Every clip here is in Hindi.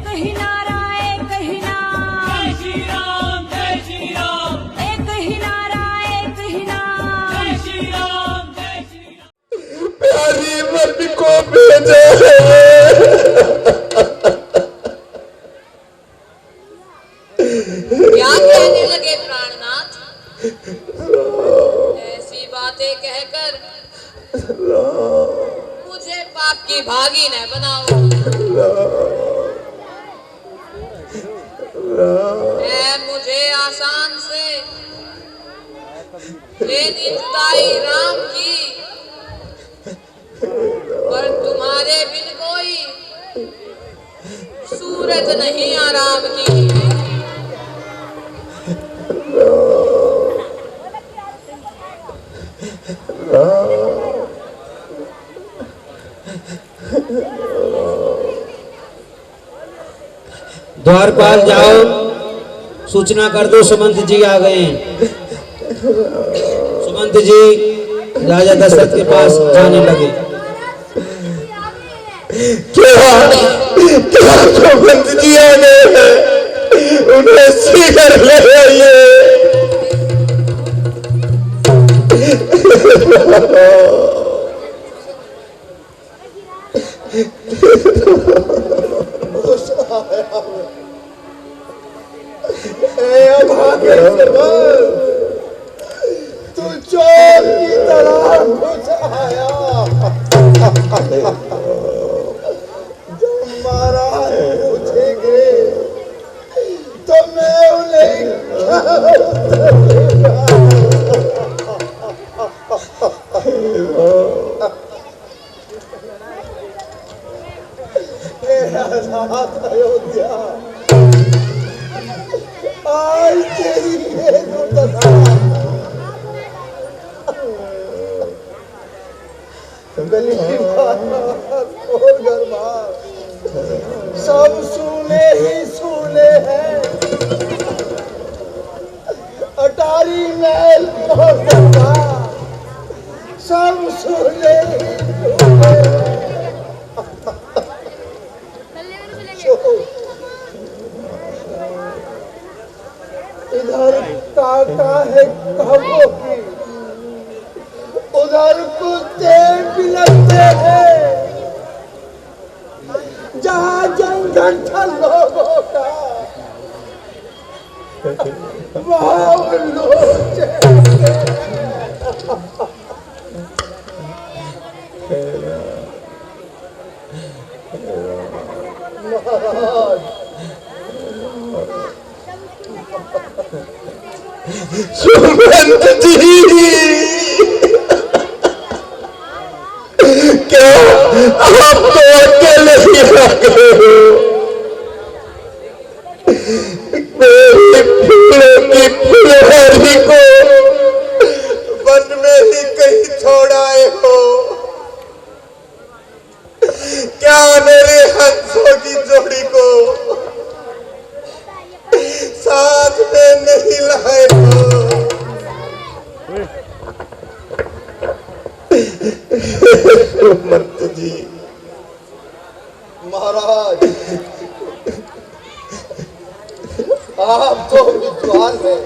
एक ही नारा एक ही नाम, जय श्री राम जय श्री राम, एक ही नारा एक ही नाम, जय श्री राम जय श्री राम। प्यारी मत को भेजा है। क्या कहने लगे प्राणनाथ? ऐसी बातें कहकर मुझे पाप की भागी न बनाओ। मुझे आसान से लेनी जुदाई राम की, पर तुम्हारे बिन कोई सूरत नहीं आराम की। द्वारपाल जाओ, सूचना कर दो सुमंत जी आ गए हैं। सुमंत जी राजा दशरथ के पास जाने लगे। क्या सुमंत जी आ गए हैं? उन्हें सीकर ले आइए। तू चोर की तरह घुस आया। जब मारा पूछेंगे तो मैं उन्हें अयोध्या आज तेरी गली और दरबार सब सुने ही सुने हैं। अटारी महल और दरबार सब सुने ही सुने। इधर काका है कबो की, उधर कुत्ते बिलखते हैं। जहाँ जनगणना लोगों का वहाँ लोग महाराज सुमंत जी, क्या आप तो अकेले ही आ गए हो? मेरी फूलों की फुलवारी को वन में ही कहीं छोड़ आए हो? क्या मेरे हंसों की जोड़ी को साथ में नहीं लाए हो? सुमंत जी, महाराज आप तो विद्वान हैं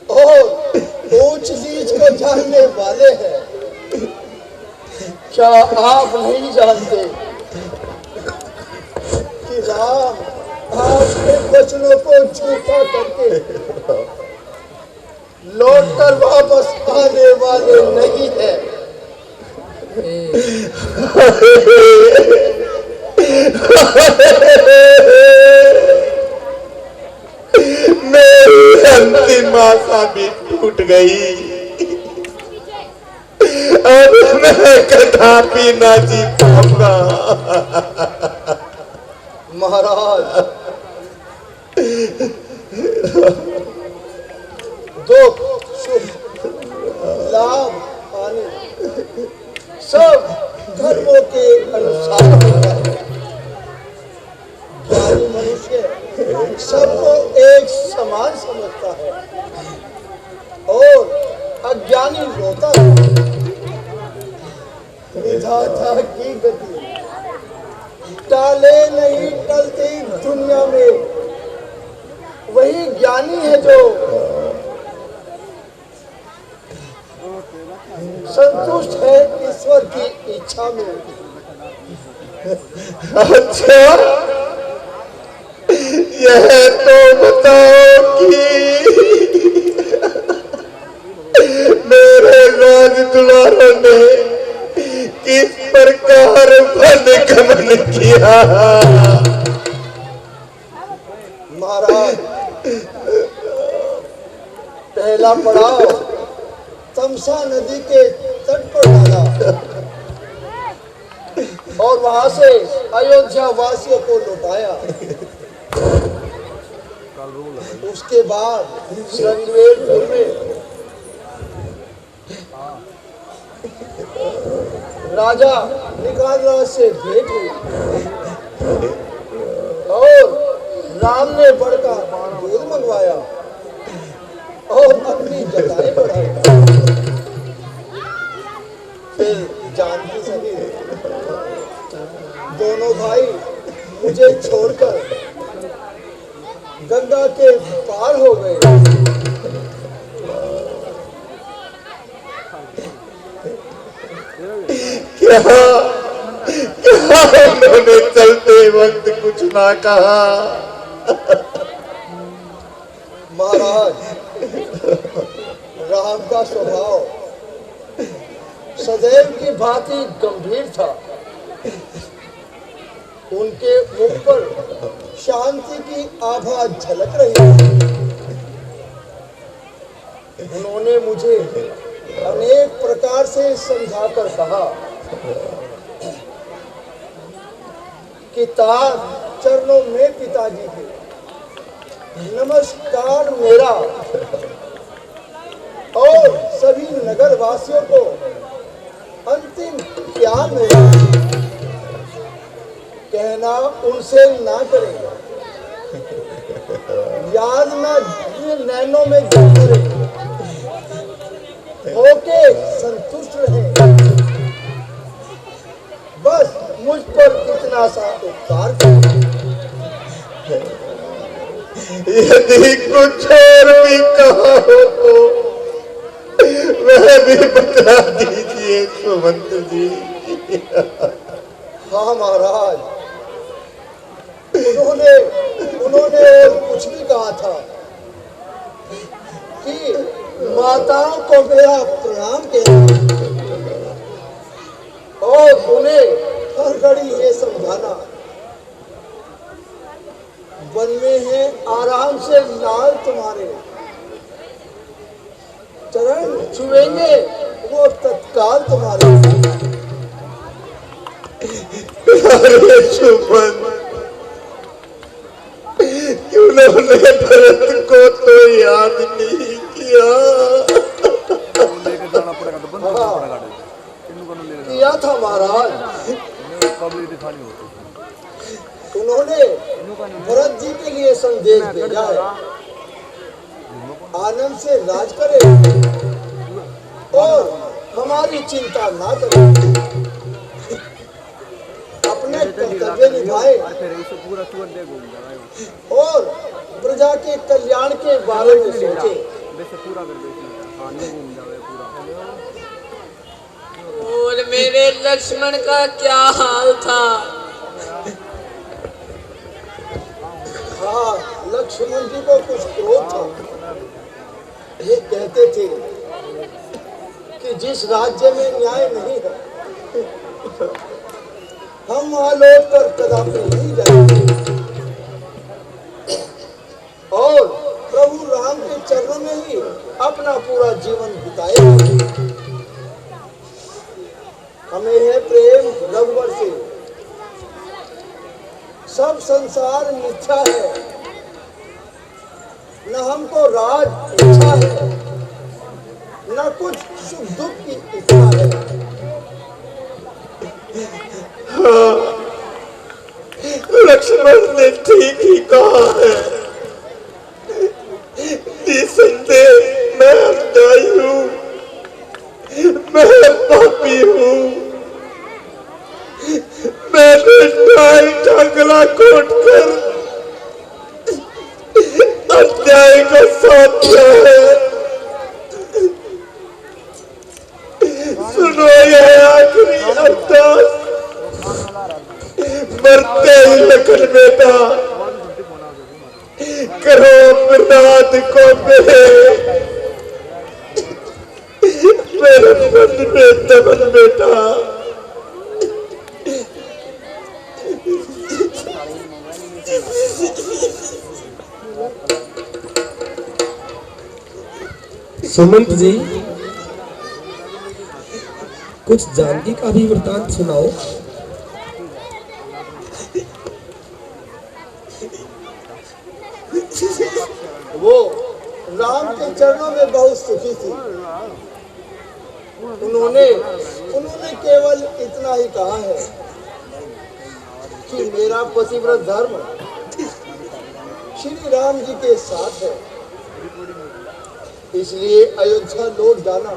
और ऊंच नीच को जानने वाले हैं। क्या आप नहीं जानते कि राम आपके वचनों को झूठा करके लौट कर वापस आने वाले नहीं है? मेरी अंतिम आशा भी टूट गई। अब मैं कदापि ना जी पाऊंगा। महाराज दुख सुख लाभ हानि सब धर्मों के अनुसार होता है। ज्ञानी मनुष्य सबको एक समान समझता है और अज्ञानी रोता है। विधाता की गति टाले नहीं टल ज्ञानी है जो संतुष्ट है ईश्वर की इच्छा में। अच्छा, यह तो बताओ कि मेरे राज दुलारों ने किस प्रकार वन गमन किया। महाराज, पहला पड़ाव तमसा नदी के तट पर डाला और वहां से अयोध्या वासियों को लौटाया। उसके बाद श्रृंगेरपुर में राजा निकालराज से भेंट हुई और राम ने बड़का दूध मंगवाया और अपनी जटाएं बढ़ाई। फिर जानकी सहित दोनों भाई मुझे छोड़कर गंगा के पार हो गए। क्या उन्होंने चलते वक्त कुछ ना कहा? महाराज, राम का स्वभाव सदैव की भांति गंभीर था। उनके मुख पर शांति की आभा झलक रही। उन्होंने मुझे अनेक प्रकार से समझाकर कहा कि तार चरणों में पिताजी के नमस्कार मेरा और सभी नगर वासियों को अंतिम प्यार मेरा। कहना उनसे ना करें, याद ना नैनों में करे, होके संतुष्ट रहे। बस मुझ पर इतना सा उपकार करें। यदि कुछ और भी कहा हो तो वह भी बता दीजिए सुमंत जी। हाँ महाराज, उन्होंने और कुछ भी कहा था कि माताओं को मेरा प्रणाम कहना और उन्हें हर घड़ी ये समझाना, वन में है आराम से लाल तुम्हारे, चरण छुएंगे वो तत्काल तुम्हारे। अरे सुमन, उन्होंने भरत को तो याद नहीं किया। किया था महाराज। उन्होंने भरत जी के लिए संदेश भेजा है, आनंद से राज करे और हमारी चिंता ना करे, अपने कर्तव्य निभाए और प्रजा के कल्याण के बारे में सोचे। और मेरे लक्ष्मण का क्या हाल था? हाँ, लक्ष्मण जी को कुछ क्रोध था। ये कहते थे कि जिस राज्य में न्याय नहीं है हम वहां लौट कर कदापि नहीं जाएंगे और प्रभु राम के चरणों में ही अपना पूरा जीवन बिताएंगे। हमें है प्रेम रघुवर से, सब संसार मिथ्या है, न हमको राज इच्छा है, न कुछ सुख दुख की इच्छा है। हाँ, लक्ष्मण ने ठीक ही कहा है। निसंदेह मैं अन्यायी हूँ, मैं पापी हूँ। मैंने ढाई ढंगला कोट कर अन्याय जाने को सौंप दिया है। सुनो यह आखिरी अरदास, मरते ही लखन बेटा करो अपराध को मेरे मन में दमन बेटा। सुमंत जी, कुछ जानकी का भी वृतांत सुनाओ। वो राम के चरणों में बहुत सुखी थी। उन्होंने केवल इतना ही कहा है कि मेरा पतिव्रत धर्म श्री राम जी के साथ है, इसलिए अयोध्या लौट जाना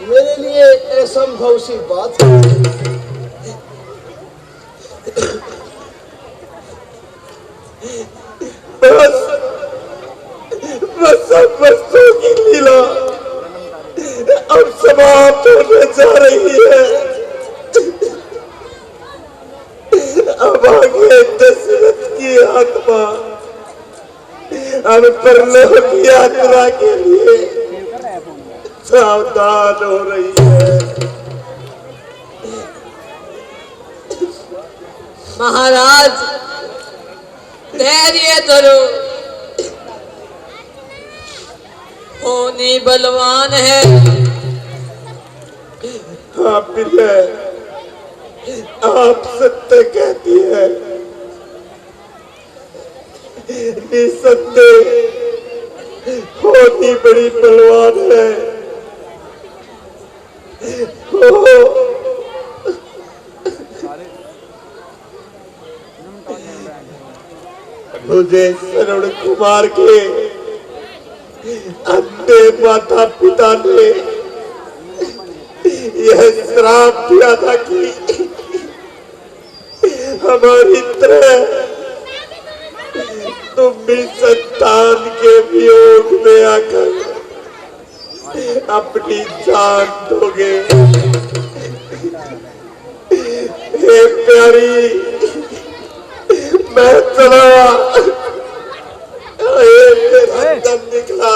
मेरे लिए असंभव सी बात है। बस सब बच्चों की लीला अब समाप्त होने जा रही है। अब आगे दशरथ की आत्मा अब परलोक की यात्रा के लिए सावधान हो रही है। महाराज धैर्य धरो, होनी बलवान है। हाँ पिता, आप सत्य कहती है। निसंदेह होनी बड़ी बलवान है। मुझे श्रवण कुमार के अंधे माता पिता ने यह श्राप दिया था कि हमारी तरह तुम भी संतान के वियोग में आकर अपनी जान दोगे। हे प्यारी, मैं चला, मेरा दम निकला।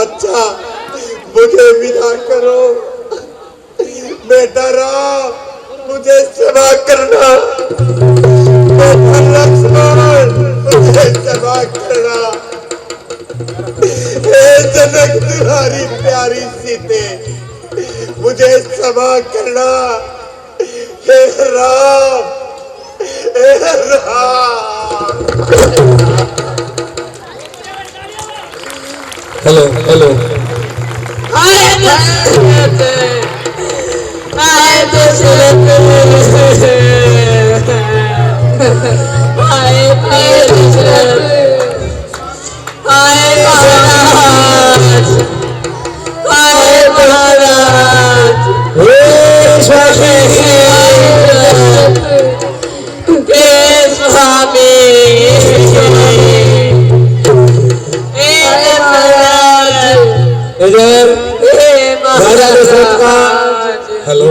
अच्छा, मुझे विदा करो। बेटा राम, मुझे सेवा करना। बेटा लक्ष्मण, मुझे सेवा करना। हे जनक तुम्हारी प्यारी सीते, मुझे सेवा करना। हे राम, हे राम। हेलो हेलो, आए दशरथ, आए दशरथ, आए दशरथ, आए महाराज, आए महाराज। हे स्वामी, हे स्वामी, इधर राजा दशरथ का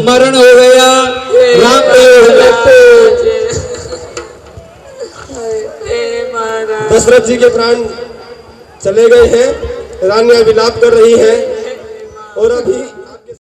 मरण हो गया। राम दशरथ जी के प्राण चले गए हैं। रानियां विलाप कर रही हैं और अभी